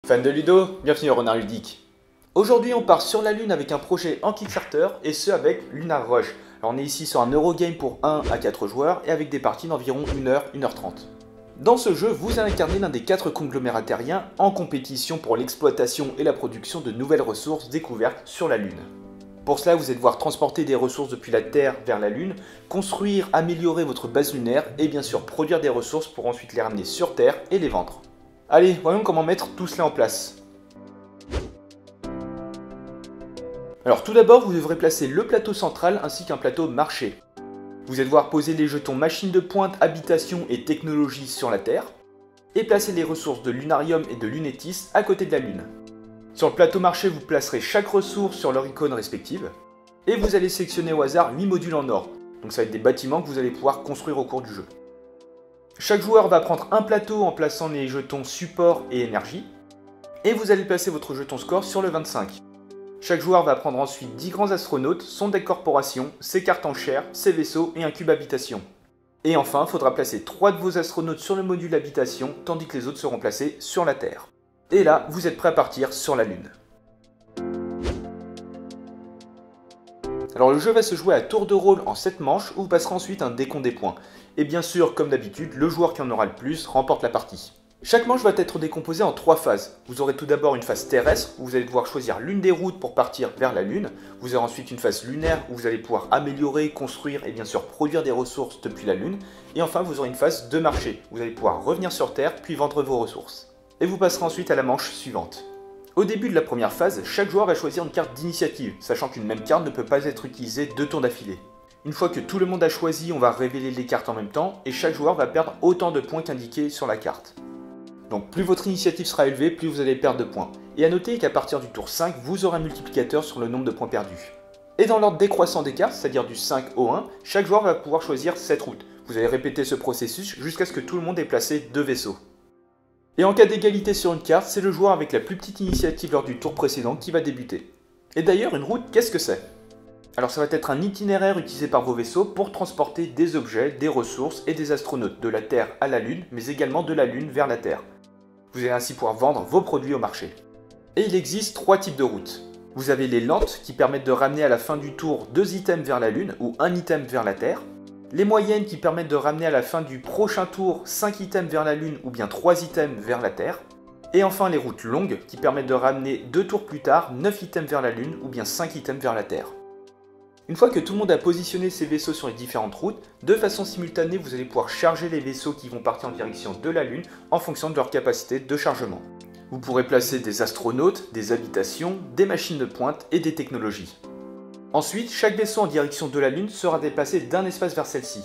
Fan de Ludo, bienvenue au Renard Ludique. Aujourd'hui on part sur la Lune avec un projet en Kickstarter et ce avec Lunar Rush. Alors on est ici sur un Eurogame pour 1 à 4 joueurs et avec des parties d'environ 1h, 1h30. Dans ce jeu, vous allez incarner l'un des 4 conglomérats terriens en compétition pour l'exploitation et la production de nouvelles ressources découvertes sur la Lune. Pour cela, vous allez devoir transporter des ressources depuis la Terre vers la Lune, construire, améliorer votre base lunaire et bien sûr produire des ressources pour ensuite les ramener sur Terre et les vendre. Allez, voyons comment mettre tout cela en place. Alors tout d'abord, vous devrez placer le plateau central ainsi qu'un plateau marché. Vous allez devoir poser les jetons machine de pointe, habitation et technologie sur la Terre, et placer les ressources de Lunarium et de Lunetis à côté de la Lune. Sur le plateau marché, vous placerez chaque ressource sur leur icône respective, et vous allez sélectionner au hasard 8 modules en or. Donc ça va être des bâtiments que vous allez pouvoir construire au cours du jeu. Chaque joueur va prendre un plateau en plaçant les jetons support et énergie, et vous allez placer votre jeton score sur le 25. Chaque joueur va prendre ensuite 10 grands astronautes, son deck corporation, ses cartes en chair, ses vaisseaux et un cube habitation. Et enfin, il faudra placer 3 de vos astronautes sur le module habitation, tandis que les autres seront placés sur la Terre. Et là, vous êtes prêts à partir sur la Lune. Alors le jeu va se jouer à tour de rôle en 7 manches où vous passerez ensuite un décompte des points. Et bien sûr, comme d'habitude, le joueur qui en aura le plus remporte la partie. Chaque manche va être décomposée en 3 phases. Vous aurez tout d'abord une phase terrestre où vous allez devoir choisir l'une des routes pour partir vers la Lune. Vous aurez ensuite une phase lunaire où vous allez pouvoir améliorer, construire et bien sûr produire des ressources depuis la Lune. Et enfin, vous aurez une phase de marché où vous allez pouvoir revenir sur Terre puis vendre vos ressources. Et vous passerez ensuite à la manche suivante. Au début de la première phase, chaque joueur va choisir une carte d'initiative, sachant qu'une même carte ne peut pas être utilisée 2 tours d'affilée. Une fois que tout le monde a choisi, on va révéler les cartes en même temps, et chaque joueur va perdre autant de points qu'indiqué sur la carte. Donc plus votre initiative sera élevée, plus vous allez perdre de points. Et à noter qu'à partir du tour 5, vous aurez un multiplicateur sur le nombre de points perdus. Et dans l'ordre décroissant des cartes, c'est-à-dire du 5 au 1, chaque joueur va pouvoir choisir 7 routes. Vous allez répéter ce processus jusqu'à ce que tout le monde ait placé 2 vaisseaux. Et en cas d'égalité sur une carte, c'est le joueur avec la plus petite initiative lors du tour précédent qui va débuter. Et d'ailleurs, une route, qu'est-ce que c'est? Alors ça va être un itinéraire utilisé par vos vaisseaux pour transporter des objets, des ressources et des astronautes de la Terre à la Lune, mais également de la Lune vers la Terre. Vous allez ainsi pouvoir vendre vos produits au marché. Et il existe 3 types de routes. Vous avez les lentes qui permettent de ramener à la fin du tour 2 items vers la Lune ou 1 item vers la Terre. Les moyennes qui permettent de ramener à la fin du prochain tour 5 items vers la Lune ou bien 3 items vers la Terre. Et enfin les routes longues qui permettent de ramener 2 tours plus tard 9 items vers la Lune ou bien 5 items vers la Terre. Une fois que tout le monde a positionné ses vaisseaux sur les différentes routes, de façon simultanée vous allez pouvoir charger les vaisseaux qui vont partir en direction de la Lune en fonction de leur capacité de chargement. Vous pourrez placer des astronautes, des habitations, des machines de pointe et des technologies. Ensuite, chaque vaisseau en direction de la Lune sera déplacé d'un espace vers celle-ci.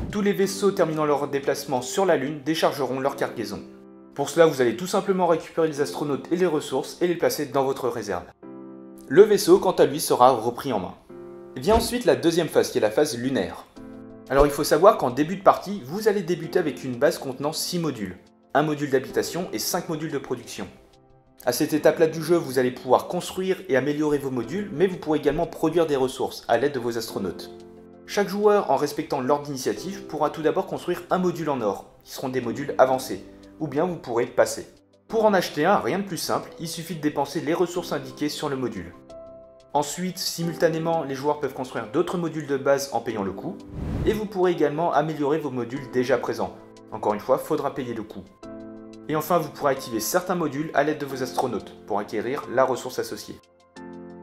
Tous les vaisseaux terminant leur déplacement sur la Lune déchargeront leur cargaison. Pour cela, vous allez tout simplement récupérer les astronautes et les ressources et les placer dans votre réserve. Le vaisseau, quant à lui, sera repris en main. Et vient ensuite la deuxième phase, qui est la phase lunaire. Alors il faut savoir qu'en début de partie, vous allez débuter avec une base contenant 6 modules. Un module d'habitation et 5 modules de production. À cette étape-là du jeu, vous allez pouvoir construire et améliorer vos modules, mais vous pourrez également produire des ressources à l'aide de vos astronautes. Chaque joueur, en respectant l'ordre d'initiative, pourra tout d'abord construire un module en or, qui seront des modules avancés, ou bien vous pourrez passer. Pour en acheter un, rien de plus simple, il suffit de dépenser les ressources indiquées sur le module. Ensuite, simultanément, les joueurs peuvent construire d'autres modules de base en payant le coût, et vous pourrez également améliorer vos modules déjà présents. Encore une fois, il faudra payer le coût. Et enfin, vous pourrez activer certains modules à l'aide de vos astronautes pour acquérir la ressource associée.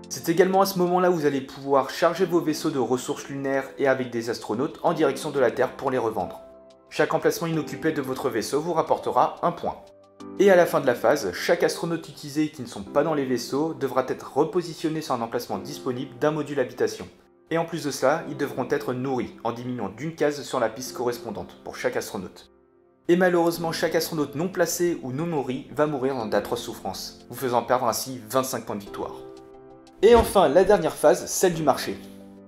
C'est également à ce moment-là où vous allez pouvoir charger vos vaisseaux de ressources lunaires et avec des astronautes en direction de la Terre pour les revendre. Chaque emplacement inoccupé de votre vaisseau vous rapportera un point. Et à la fin de la phase, chaque astronaute utilisé qui ne sont pas dans les vaisseaux devra être repositionné sur un emplacement disponible d'un module habitation. Et en plus de cela, ils devront être nourris en diminuant d'une case sur la piste correspondante pour chaque astronaute. Et malheureusement, chaque astronaute non placé ou non nourri va mourir dans d'atroces souffrances, vous faisant perdre ainsi 25 points de victoire. Et enfin, la dernière phase, celle du marché.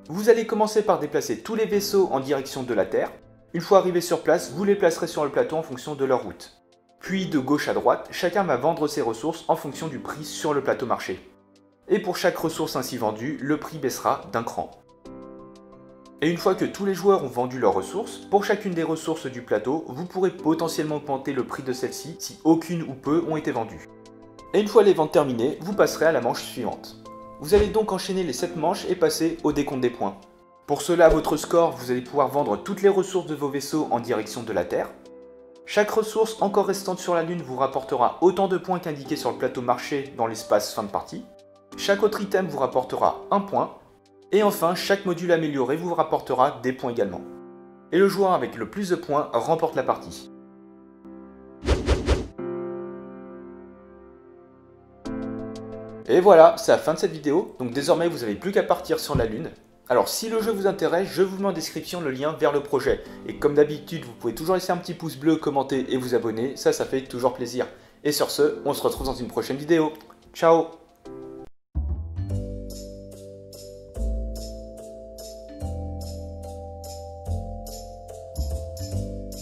Vous allez commencer par déplacer tous les vaisseaux en direction de la Terre. Une fois arrivés sur place, vous les placerez sur le plateau en fonction de leur route. Puis de gauche à droite, chacun va vendre ses ressources en fonction du prix sur le plateau marché. Et pour chaque ressource ainsi vendue, le prix baissera d'un cran. Et une fois que tous les joueurs ont vendu leurs ressources, pour chacune des ressources du plateau, vous pourrez potentiellement augmenter le prix de celle-ci si aucune ou peu ont été vendues. Et une fois les ventes terminées, vous passerez à la manche suivante. Vous allez donc enchaîner les 7 manches et passer au décompte des points. Pour cela, à votre score, vous allez pouvoir vendre toutes les ressources de vos vaisseaux en direction de la Terre. Chaque ressource encore restante sur la Lune vous rapportera autant de points qu'indiqué sur le plateau marché dans l'espace fin de partie. Chaque autre item vous rapportera 1 point. Et enfin, chaque module amélioré vous rapportera des points également. Et le joueur avec le plus de points remporte la partie. Et voilà, c'est la fin de cette vidéo, donc désormais vous n'avez plus qu'à partir sur la Lune. Alors si le jeu vous intéresse, je vous mets en description le lien vers le projet. Et comme d'habitude, vous pouvez toujours laisser un petit pouce bleu, commenter et vous abonner, ça fait toujours plaisir. Et sur ce, on se retrouve dans une prochaine vidéo. Ciao!